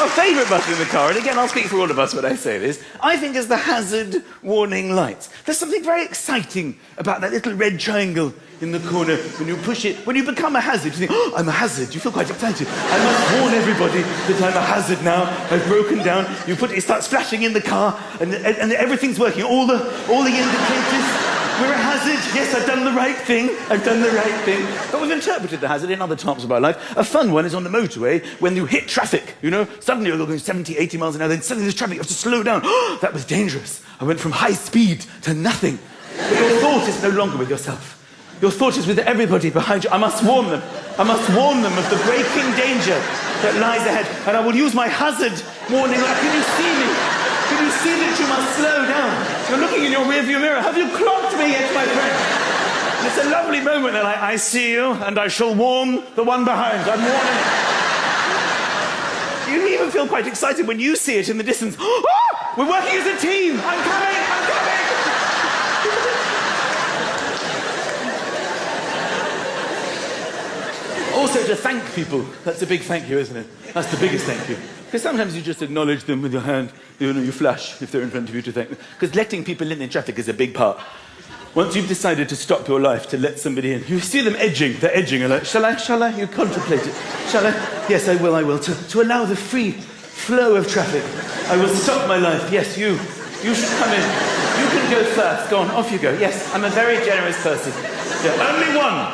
Our favourite button in the car, and again, I'll speak for all of us when I say this, I think is the hazard warning lights. There's something very exciting about that little red triangle in the corner. When you push it, when you become a hazard, you think, oh, I'm a hazard. You feel quite excited. I must warn everybody that I'm a hazard now. I've broken down. You put it starts flashing in the car, and everything's working. All the indicators. We're a hazard. Yes, I've done the right thing. I've done the right thing. But we've interpreted the hazard in other times of our life. A fun one is on the motorway when you hit traffic, you know? Suddenly you're going 70, 80 miles an hour, then suddenly there's traffic, you have to slow down. Oh, that was dangerous. I went from high speed to nothing. But your thought is no longer with yourself. Your thought is with everybody behind you. I must warn them. I must warn them of the braking danger that lies ahead. And I will use my hazard warning light. Can you see me? Can you see that you must slow down? You're looking in your rearview mirror. Have you clocked me yet, my friend? And it's a lovely moment that I see you, and I shall warn the one behind. I'm warning you. You even feel quite excited when you see it in the distance. Oh, we're working as a team. I'm coming. I'm coming. Also, to thank people. That's a big thank you, isn't it? That's the biggest thank you. Because sometimes you just acknowledge them with your hand. You know, you flash if they're in front of you to thank them. Because letting people in traffic is a big part. Once you've decided to stop your life to let somebody in, you see them edging. They're edging. And like, shall I? You contemplate it. Shall I? Yes, I will. To allow the free flow of traffic. I will stop my life. Yes, you should come in. You can go first. Go on, off you go. Yes, I'm a very generous person. Yeah, only one.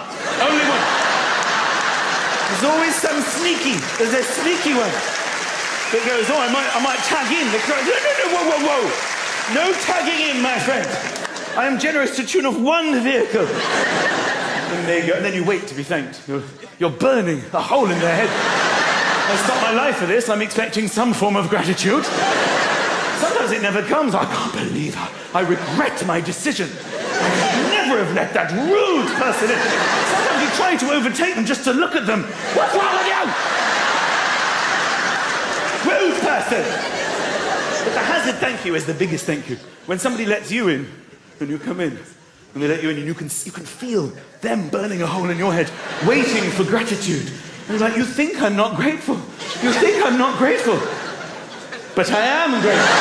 There's always some sneaky. There's a sneaky one that goes, oh, I might tag in. No, whoa. No tagging in, my friend. I am generous to tune off one vehicle. And there you go. And then you wait to be thanked. You're burning a hole in their head. I stopped my life for this. I'm expecting some form of gratitude. Sometimes it never comes. I can't believe it. I regret my decision. I should never have let that rude person in. Sometimes you try to overtake them just to look at them. What's wrong with you? Rude person. But the hazard thank you is the biggest thank you. When somebody lets you in, and you come in, and they let you in, and you can feel them burning a hole in your head, waiting for gratitude. And you're like, you think I'm not grateful. You think I'm not grateful. But I am grateful.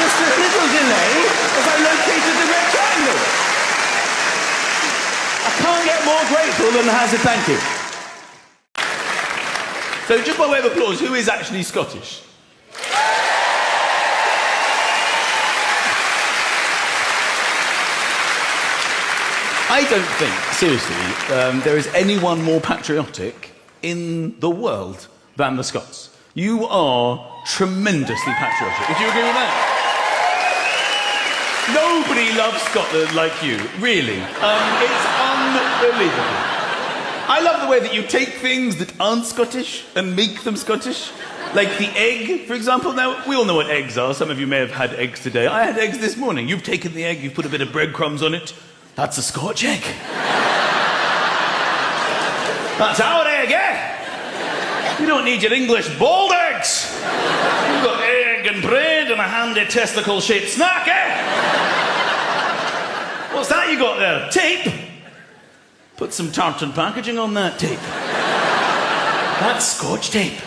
Just a little delay as I located the red triangle. I can't get more grateful than the hazard thank you. So just by way of applause, who is actually Scottish? I don't think, seriously, there is anyone more patriotic in the world than the Scots. You are tremendously patriotic. Would you agree with that? Nobody loves Scotland like you, really. It's unbelievable. I love the way that you take things that aren't Scottish and make them Scottish. Like the egg, for example. Now, we all know what eggs are. Some of you may have had eggs today. I had eggs this morning. You've taken the egg, you've put a bit of breadcrumbs on it. That's a Scotch egg. That's our egg, eh? You don't need your English boiled eggs. You've got egg and bread and a handy testicle-shaped snack, eh? What's that you got there? Tape? Put some tartan packaging on that tape. That's Scotch tape.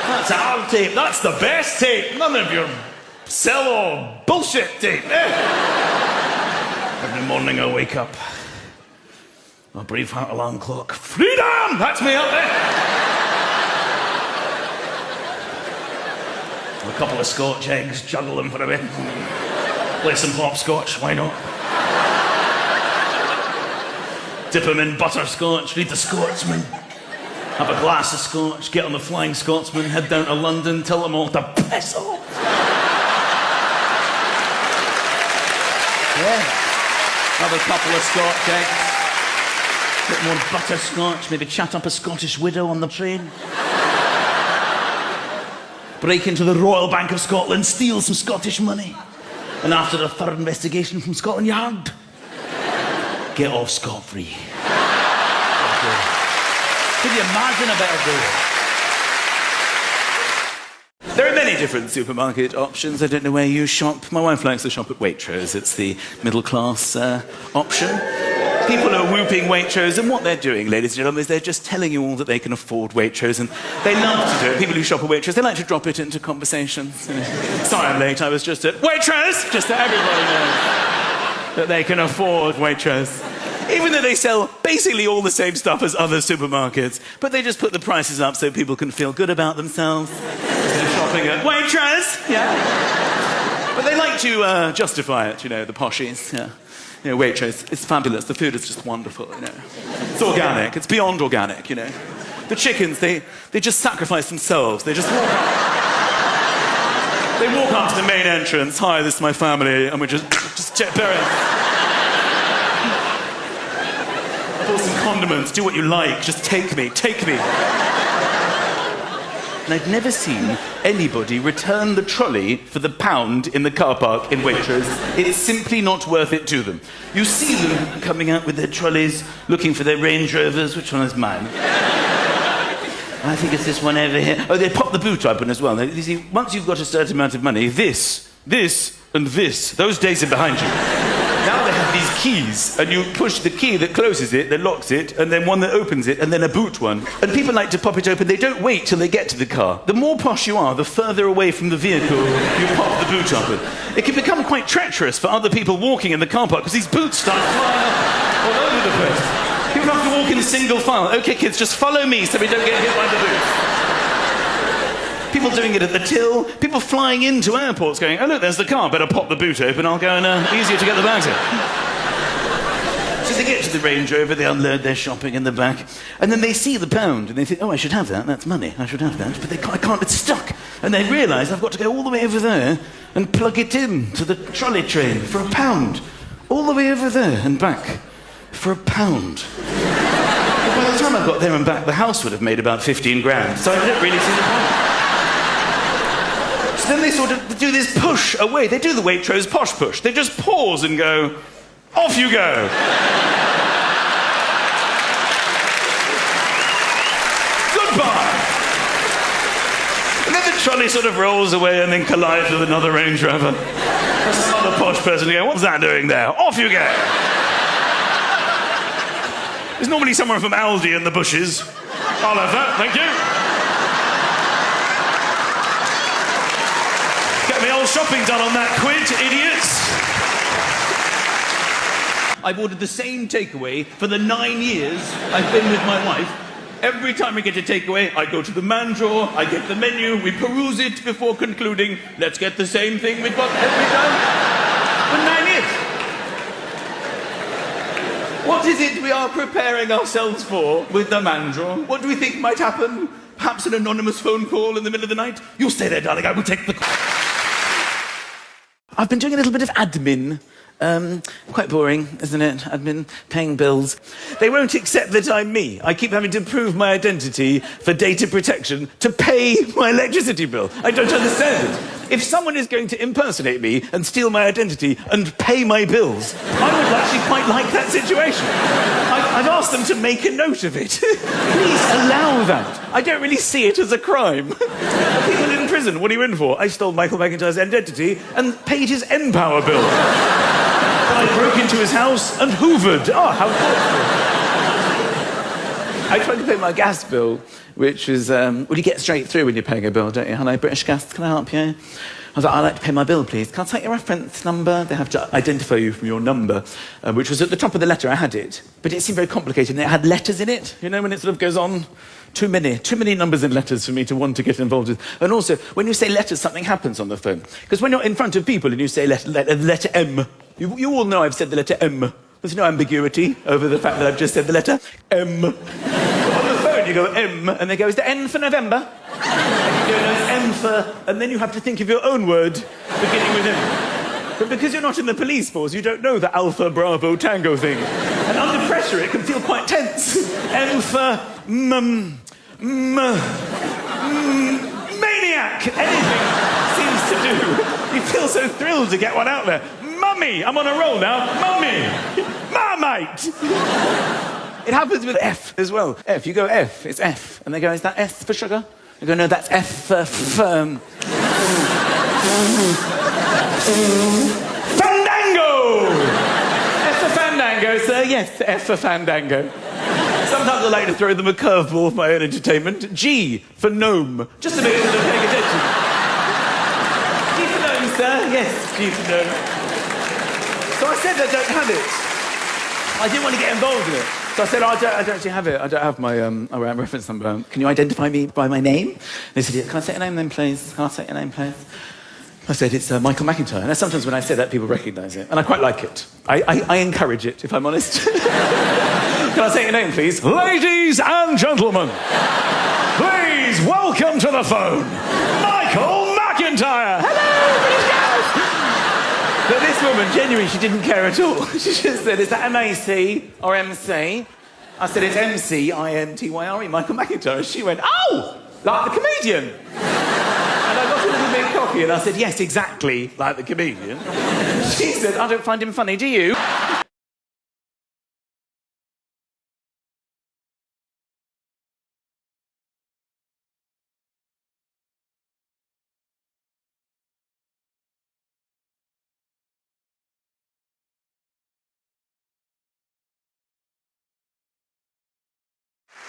That's our tape. That's the best tape. None of your cello bullshit tape, eh? Every morning I wake up, a Braveheart alarm clock. Freedom! That's me up there. A couple of Scotch eggs, juggle them for a bit. Play some hopscotch, why not? Dip them in butterscotch, read the Scotsman. Have a glass of scotch, get on the Flying Scotsman, head down to London, tell them all to piss off. Yeah. Have a couple of Scotch eggs, bit more butterscotch, maybe chat up a Scottish widow on the train. Break into the Royal Bank of Scotland, steal some Scottish money, and after a thorough investigation from Scotland Yard, get off scot-free. Could you imagine a better day? There are many different supermarket options. I don't know where you shop. My wife likes to shop at Waitrose. It's the middle-class option. People are whooping Waitrose, and what they're doing, ladies and gentlemen, is they're just telling you all that they can afford Waitrose, and they love to do it. People who shop at Waitrose, they like to drop it into conversations. Sorry I'm late, I was just at Waitrose! Just so everybody knows that they can afford Waitrose. Even though they sell basically all the same stuff as other supermarkets, but they just put the prices up so people can feel good about themselves. Instead of shopping at Waitrose! Yeah. But they like to justify it, the poshies, yeah. Waitrose, it's fabulous. The food is just wonderful, It's organic. It's beyond organic, The chickens, they just sacrifice themselves. They just walk up. They walk up to the main entrance. Hi, this is my family. And we just check parents. I bought some condiments. Do what you like. Just take me. And I've never seen anybody return the trolley for the pound in the car park in Waitrose. It's simply not worth it to them. You see them coming out with their trolleys, looking for their Range Rovers. Which one is mine? I think it's this one over here. Oh, they pop the boot open as well. You see, once you've got a certain amount of money, this, and this, those days are behind you. Now they have these keys, and you push the key that closes it, that locks it, and then one that opens it, and then a boot one. And people like to pop it open. They don't wait till they get to the car. The more posh you are, the further away from the vehicle you pop the boot open. It can become quite treacherous for other people walking in the car park, because these boots start flying up all over the place. People have to walk in single file. OK, kids, just follow me so we don't get hit by the boots. People doing it at the till, people flying into airports going, oh look, there's the car, better pop the boot open, I'll go and easier to get the bags in. So they get to the Range Rover, they unload their shopping in the back, and then they see the pound, and they think, oh, I should have that, that's money, I should have that, but I can't, it's stuck. And they realise I've got to go all the way over there and plug it in to the trolley train for £1. All the way over there and back for £1. But by the time I got there and back, the house would have made about 15 grand, so I don't really see the point. So then they sort of do this push away. They do the Waitrose posh push. They just pause and go, off you go. Goodbye. And then the trolley sort of rolls away and then collides with another Range Rover. There's another posh person going, what's that doing there? Off you go. There's normally someone from Aldi in the bushes. I'll have that, thank you. Shopping done on that quid, idiots. I've ordered the same takeaway for the 9 years I've been with my wife. Every time we get a takeaway, I go to the man drawer, I get the menu, we peruse it before concluding, let's get the same thing we've got every time for 9 years. What is it we are preparing ourselves for with the man drawer? What do we think might happen? Perhaps an anonymous phone call in the middle of the night? You stay there, darling, I will take the call. I've been doing a little bit of admin. Quite boring, isn't it? Admin, paying bills. They won't accept that I'm me. I keep having to prove my identity for data protection to pay my electricity bill. I don't understand it. If someone is going to impersonate me and steal my identity and pay my bills, I would actually quite like that situation. I've asked them to make a note of it. Please allow that. I don't really see it as a crime. People in prison, what are you in for? I stole Michael McIntyre's identity and paid his N-Power bill. I broke into his house and hoovered. Oh, how thoughtful. I tried to pay my gas bill, which was, well, you get straight through when you're paying a bill, don't you? Hello, British Gas, can I help you? I was like, I'd like to pay my bill, please. Can I take your reference number? They have to identify you from your number, which was at the top of the letter. I had it. But it seemed very complicated, and it had letters in it. You know, when it sort of goes on? Too many numbers and letters for me to want to get involved with. And also, when you say letters, something happens on the phone. Because when you're in front of people and you say letter M, you all know I've said the letter M. There's no ambiguity over the fact that I've just said the letter M. On the phone, you go M, and they go, is the N for November? And you go, no, M for... And then you have to think of your own word, beginning with M. But because you're not in the police force, you don't know the Alpha Bravo Tango thing. And under pressure, it can feel quite tense. M for... maniac! Anything seems to do. You feel so thrilled to get one out there. Mummy! I'm on a roll now. Mummy! Marmite! It happens with F as well. F, you go F, it's F. And they go, is that S for sugar? You go, no, that's F for Fandango! F for Fandango. Fandango, sir? Yes, F for Fandango. Sometimes I like to throw them a curveball for my own entertainment. G for gnome. Just to make sure they're paying attention. G for gnome, sir? Yes, G for gnome. So I said I don't have it. I didn't want to get involved in it. So I said, I don't actually have it. I don't have my reference number. Can you identify me by my name? They said, yeah, can I say your name then, please? Can I say your name, please? I said, it's Michael McIntyre. And sometimes when I say that, people recognise it. And I quite like it. I encourage it, if I'm honest. Can I say your name, please? Ladies and gentlemen, please welcome to the phone, Michael McIntyre. Hello, British girls. But this woman, genuinely, she didn't care at all. She just said, is that M-A-C or M-C? I said, it's M-C-I-N-T-Y-R-E, Michael McIntyre. She went, oh, like the comedian. And I got a little bit cocky and I said, yes, exactly like the comedian. She said, I don't find him funny, do you?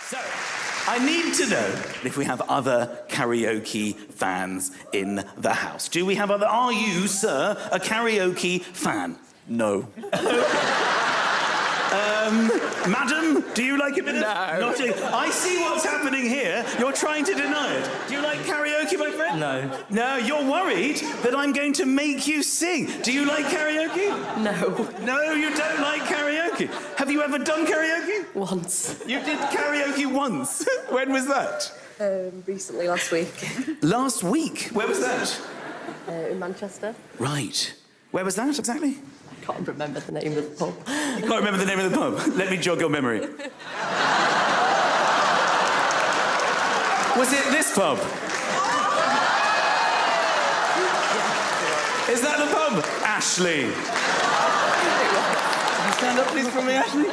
So, I need to know if we have other karaoke fans in the house. Do we have other... Are you, sir, a karaoke fan? No. Madam, do you like a bit of... No. I see what's happening here. You're trying to deny it. Do you like karaoke, my friend? No. No, you're worried that I'm going to make you sing. Do you like karaoke? No. No, you don't like karaoke. Have you ever done karaoke? Once. You did karaoke once. When was that? Recently, last week. Last week? Where was that? In Manchester. Right. Where was that exactly? I can't remember the name of the pub. You can't remember the name of the pub? Let me jog your memory. Was it this pub? Is that the pub? Ashley. Can you stand up please for me, Ashley?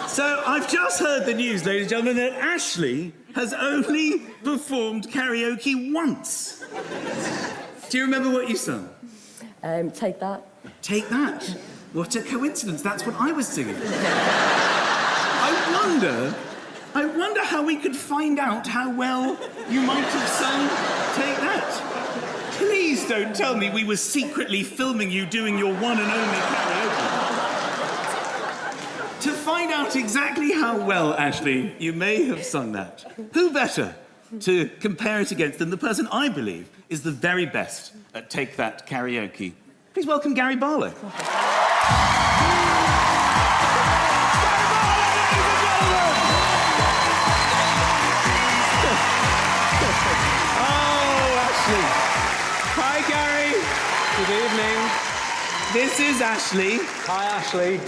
So, I've just heard the news, ladies and gentlemen, that Ashley has only performed karaoke once. Do you remember what you sung? Take that. Take that. What a coincidence. That's what I was singing. I wonder how we could find out how well you might have sung Take That. Please don't tell me we were secretly filming you doing your one and only karaoke. To find out exactly how well, Ashley, you may have sung that, who better to compare it against than the person I believe is the very best at Take That karaoke? Please welcome Gary Barlow. Hi, Gary. Good evening. This is Ashley. Hi, Ashley.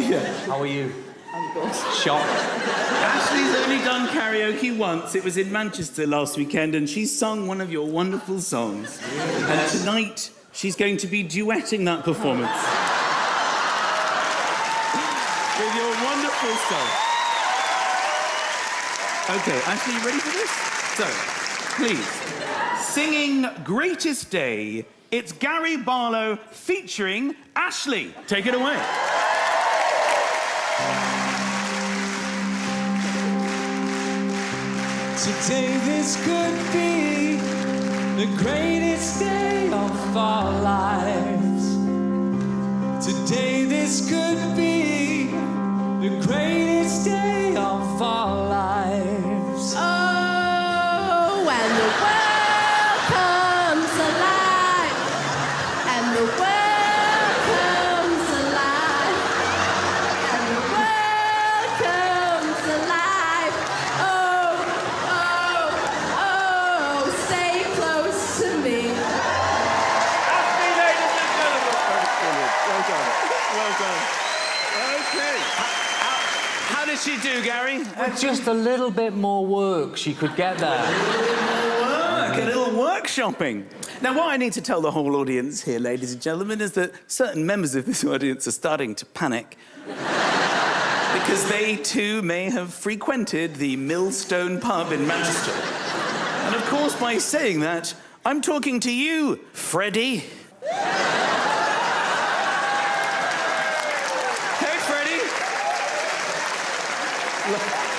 Yeah. How are you? I'm good. Shocked. Ashley's only done karaoke once. It was in Manchester last weekend, and she sung one of your wonderful songs. And tonight, she's going to be duetting that performance with your wonderful song. Okay, Ashley, you ready for this? So, please, singing Greatest Day, it's Gary Barlow featuring Ashley. Take it away. Today this could be the greatest day of our lives. Today this could be the greatest day of our lives. Oh, and the world comes alive, and the world comes alive, and the world comes alive. Oh, oh, oh, stay close to me. Well done. Well done. Okay. How did she do, Gary? With just a little bit more work, she could get there. A little workshopping. Now, what I need to tell the whole audience here, ladies and gentlemen, is that certain members of this audience are starting to panic. Because they, too, may have frequented the Millstone pub in Manchester. And, of course, by saying that, I'm talking to you, Freddie. Hey, Freddie.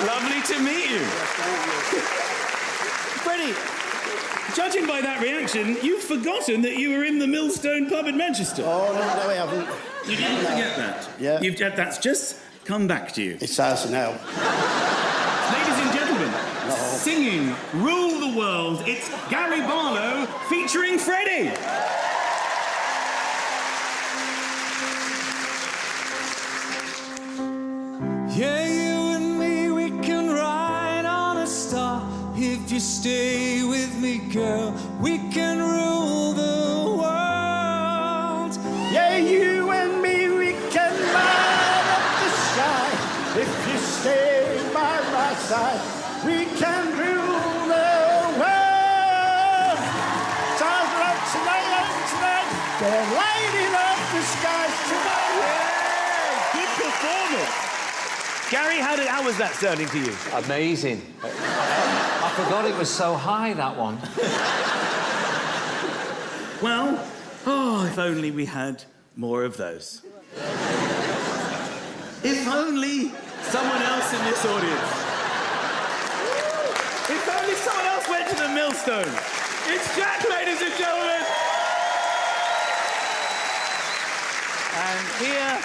Lovely to meet you. Freddie, judging by that reaction, you've forgotten that you were in the Millstone pub in Manchester. Oh, no, I haven't. You didn't forget that? Yeah. That's just come back to you. It's ours now. Ladies and gentlemen, singing Rule the World, it's Gary Barlow featuring Freddie. Yeah, you and me, we can ride on a star. If you stay with me, girl, we can rule the world. Yeah, you and me, we can light up the sky. If you stay by my side, we can rule the world. Stars are up tonight, they're lighting up the skies tonight. Yeah, good performance. Gary, how was that sounding to you? Amazing. I forgot it was so high, that one. Well, if only we had more of those. If only someone else in this audience. If only someone else went to the Millstone. It's Jack, ladies and gentlemen. And here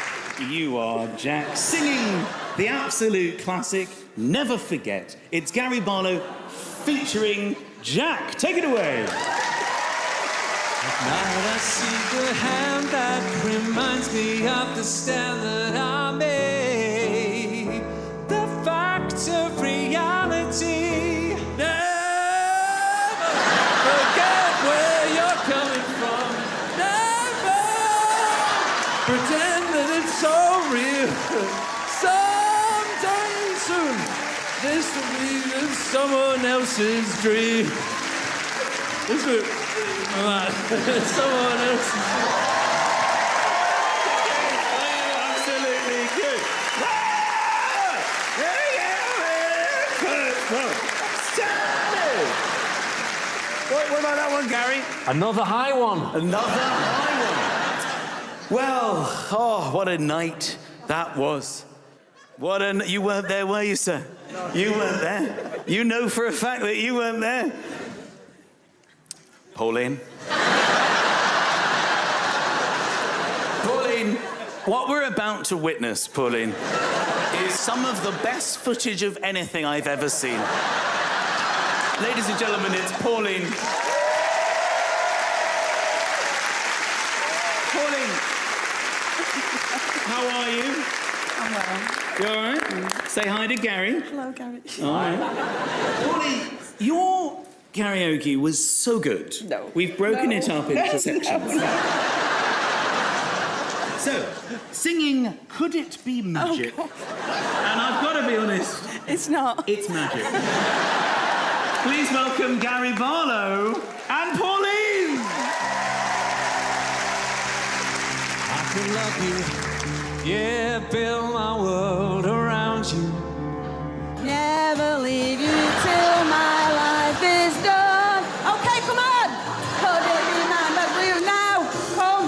you are, Jack, singing the absolute classic, Never Forget. It's Gary Barlow featuring Jack. Take it away. At night I see the hand that reminds me of the stand that I made. The fact of reality. Never forget where you're coming from. Never pretend that it's so real. Someday soon, this will be someone else's dream. This will someone else's dream. Absolutely good. What about that one, Gary? Another high one. Another high one. Well, what a night that was. You weren't there, were you, sir? No. You weren't there. You know for a fact that you weren't there. Pauline. Pauline, what we're about to witness, Pauline, is some of the best footage of anything I've ever seen. Ladies and gentlemen, it's Pauline. Pauline, how are you? I'm well. You all right? Say hi to Gary. Hello, Gary. All right. Pauline, your karaoke was so good. No. We've broken it up into sections. No. So, singing Could It Be Magic? Oh, And I've got to be honest, it's not. it's magic. Please welcome Gary Barlow and Pauline. I could love you, yeah, build my world around you. Never leave you till my life is done. Okay, come on. Could it be mine? But you now. Come.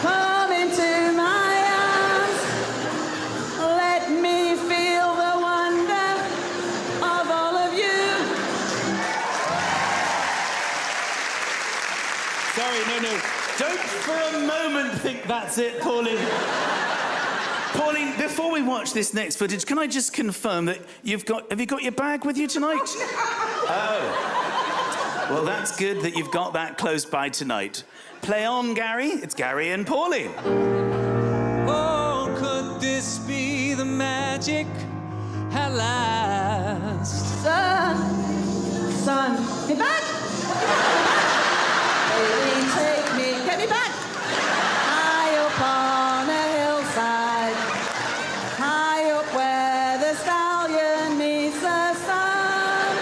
Come into my arms. Let me feel the wonder of all of you. Sorry, no. Don't for a moment think that's it, Pauline. Pauline, before we watch this next footage, can I just confirm that have you got your bag with you tonight? Oh. Well, that's good that you've got that close by tonight. Play on, Gary. It's Gary and Pauline. Oh, could this be the magic at last? Son, me back. Baby, take me, get me back. High up on a hillside, high up where the stallion meets the sun,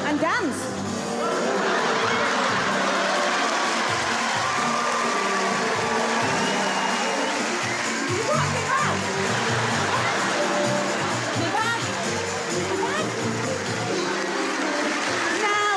and dance. Me back. Me back. Now.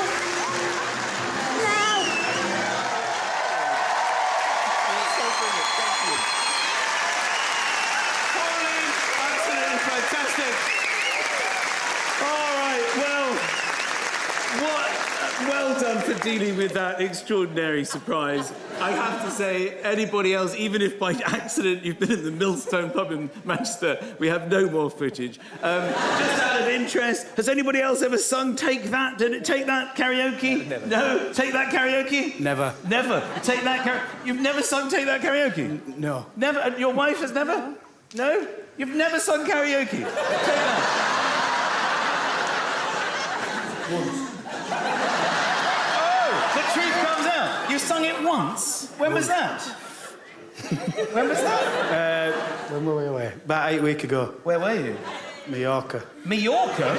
Well done for dealing with that extraordinary surprise. I have to say, anybody else, even if by accident you've been in the Millstone pub in Manchester, we have no more footage. Just out of interest, has anybody else ever sung Take That? Did it Take That karaoke? Never. No? Take That karaoke? Never. Never. Take That karaoke? You've never sung Take That karaoke? No. Never? And your wife has never? No? You've never sung karaoke? Take That. Oh, the truth comes out. You sung it once. When was that? When was that? When were we away? About 8 weeks ago. Where were you? Mallorca. Mallorca?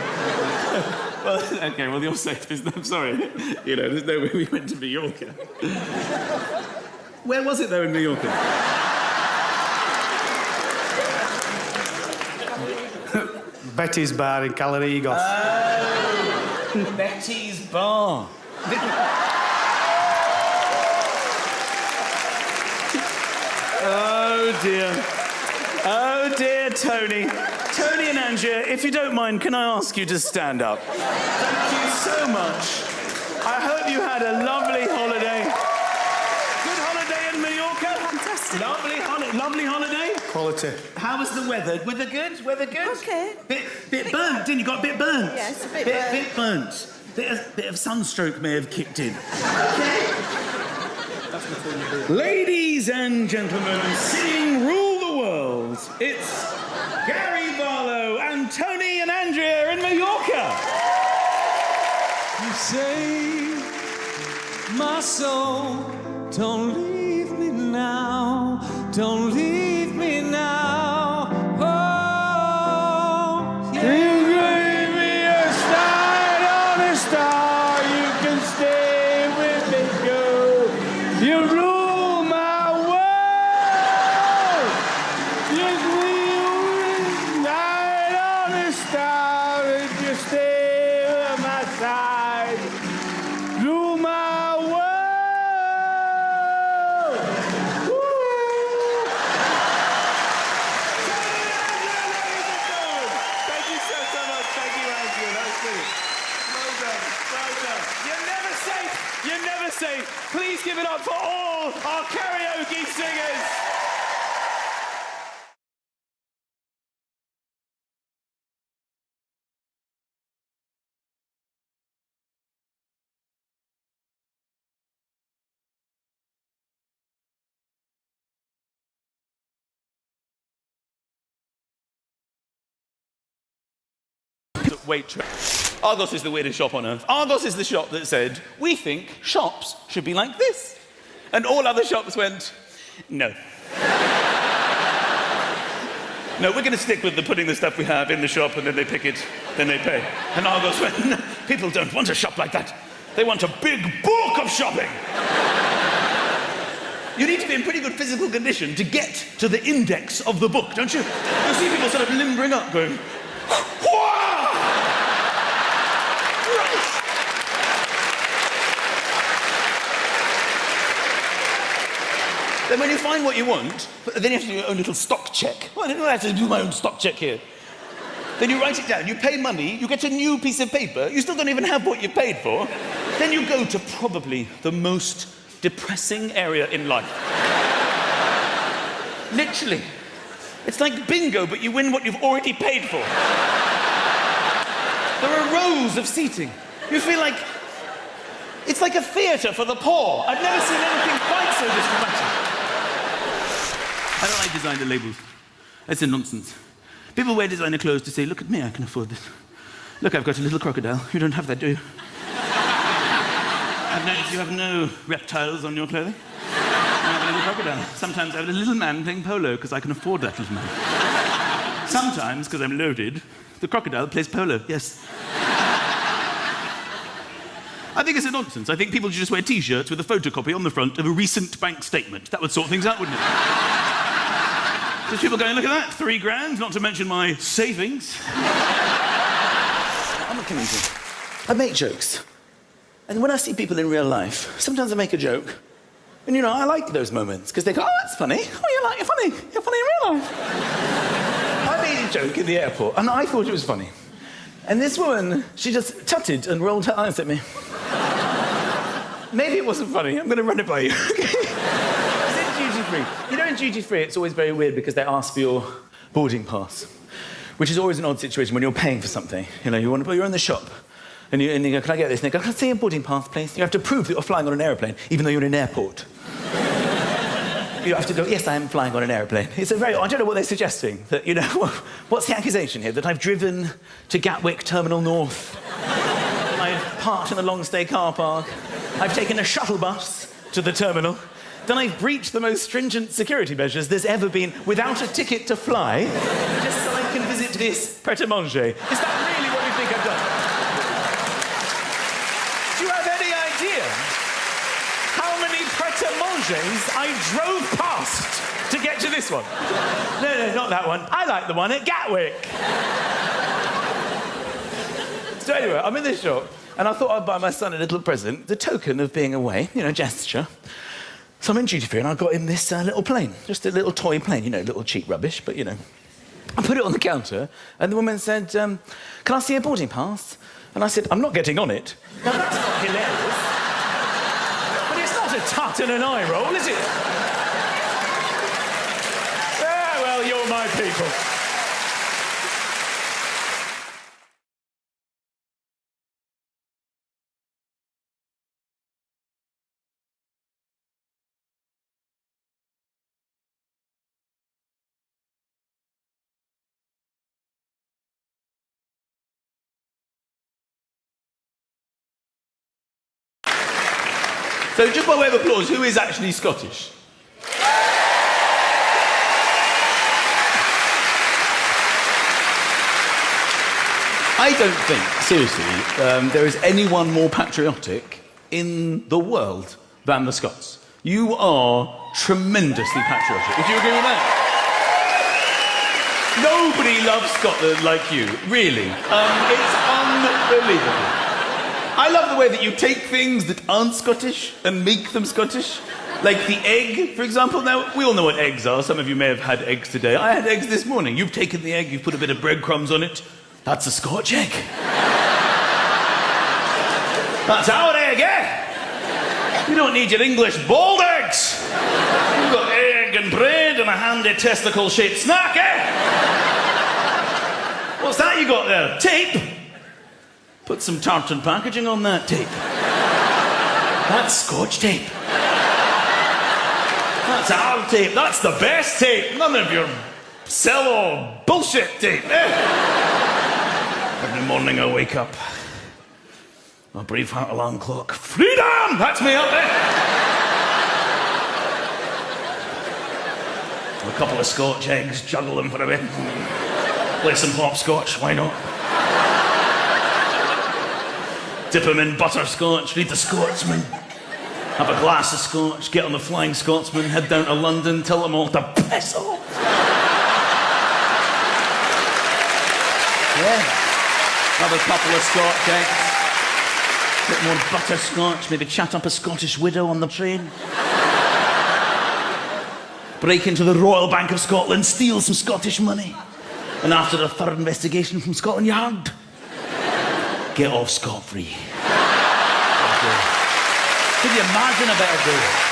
Well, okay, well, you're safe. I'm sorry. You know, there's no way we went to Mallorca. Where was it, though, in Mallorca? Betty's bar in Calarigos. Betty's bar. Oh, dear. Oh, dear, Tony. Tony and Andrea, if you don't mind, can I ask you to stand up? Thank you so much. I hope you had a lovely holiday. Good holiday in Mallorca? Fantastic. Lovely holiday? Quality. How was the weather? Weather good? Weather good? Okay. Bit burnt, didn't you? Got a bit burnt? Yes, a bit burnt. Bit burnt. Bit of sunstroke may have kicked in. Okay. Ladies and gentlemen, singing Rule the World, it's Gary Barlow and Tony and Andrea in Mallorca. You save my soul. Don't leave me now. Don't leave me now. Oh, You yeah. gave me a sign on a star. You can stay with me, girl. You rule my world. You gave me a sign on a star. If you stay by my side, rule my world. Woo! Thank you so much. Thank you, Andrea. That was brilliant. Well done. Well done. You're never safe. You're never safe. Please give it up for all our karaoke singers. Waitress. Argos is the weirdest shop on earth. Argos is the shop that said, we think shops should be like this. And all other shops went, no. No, we're going to stick with putting the stuff we have in the shop and then they pick it, then they pay. And Argos went, no, people don't want a shop like that. They want a big book of shopping. You need to be in pretty good physical condition to get to the index of the book, don't you? You see people sort of limbering up going, "Whoa!" Then when you find what you want, then you have to do your own little stock check. Well, I don't know how to do my own stock check here. Then you write it down, you pay money, you get a new piece of paper, you still don't even have what you paid for. Then you go to probably the most depressing area in life. Literally. It's like bingo, but you win what you've already paid for. There are rows of seating. You feel like it's like a theatre for the poor. I've never seen anything quite so dramatic. I don't like designer labels. It's a nonsense. People wear designer clothes to say, look at me, I can afford this. Look, I've got a little crocodile. You don't have that, do you? I've noticed you have no reptiles on your clothing. I have a little crocodile. Sometimes I have a little man playing polo because I can afford that little man. Sometimes, because I'm loaded, the crocodile plays polo, yes. I think it's a nonsense. I think people should just wear T-shirts with a photocopy on the front of a recent bank statement. That would sort things out, wouldn't it? There's people going, look at that, £3,000, not to mention my savings. I'm not kidding you. I make jokes. And when I see people in real life, sometimes I make a joke. And, you know, I like those moments, because they go, oh, that's funny. Oh, you're funny. You're funny in real life. I made a joke in the airport, and I thought it was funny. And this woman, she just tutted and rolled her eyes at me. maybe it wasn't funny. I'm going to run it by you. It's in duty-free. You know, in duty-free, it's always very weird because they ask for your boarding pass, which is always an odd situation when you're paying for something. You know, you're in the shop, and you go, can I get this? And they go, can I see your boarding pass, please? You have to prove that you're flying on an aeroplane, even though you're in an airport. You have to go, yes, I am flying on an aeroplane. It's a very, I don't know what they're suggesting. That, you know, what's the accusation here? That I've driven to Gatwick Terminal North. I've parked in the long stay car park. I've taken a shuttle bus to the terminal. Then I've breached the most stringent security measures there's ever been without a ticket to fly, just so I can visit this pret-a-manger. Is that really what you think I've done? Do you have any idea how many pret-a-mangers I drove past to get to this one? No, not that one. I like the one at Gatwick. So anyway, I'm in this shop, and I thought I'd buy my son a little present, the token of being away, you know, gesture. So I'm in duty-free, and I got him this little plane, just a little toy plane, you know, little cheap rubbish, but, you know. I put it on the counter, and the woman said, can I see a boarding pass? And I said, I'm not getting on it. Now, that's not hilarious. But it's not a tut and an eye roll, is it? Ah, well, you're my people. So just by way of applause, who is actually Scottish? I don't think, seriously, there is anyone more patriotic in the world than the Scots. You are tremendously patriotic. Would you agree with that? Nobody loves Scotland like you, really. It's unbelievable. I love the way that you take things that aren't Scottish and make them Scottish. Like the egg, for example. Now, we all know what eggs are. Some of you may have had eggs today. I had eggs this morning. You've taken the egg, you've put a bit of breadcrumbs on it. That's a Scotch egg. That's our egg, eh? You don't need your English boiled eggs. You've got egg and bread and a handy testicle-shaped snack, eh? What's that you got there? Tape? Put some tartan packaging on that tape. That's Scotch tape. That's our tape. That's the best tape. None of your cello bullshit tape, eh? Every morning I wake up. A brief heart alarm clock. Freedom! That's me up there. A couple of Scotch eggs, juggle them for a bit. Play some hopscotch, why not? Dip them in butterscotch, read the Scotsman. Have a glass of scotch, get on the Flying Scotsman, head down to London, tell them all to piss off. Yeah. Have a couple of Scotch eggs. Bit more butterscotch, maybe chat up a Scottish widow on the train. Break into the Royal Bank of Scotland, steal some Scottish money. And after a thorough investigation from Scotland Yard, get off scot-free. Can you imagine a better day?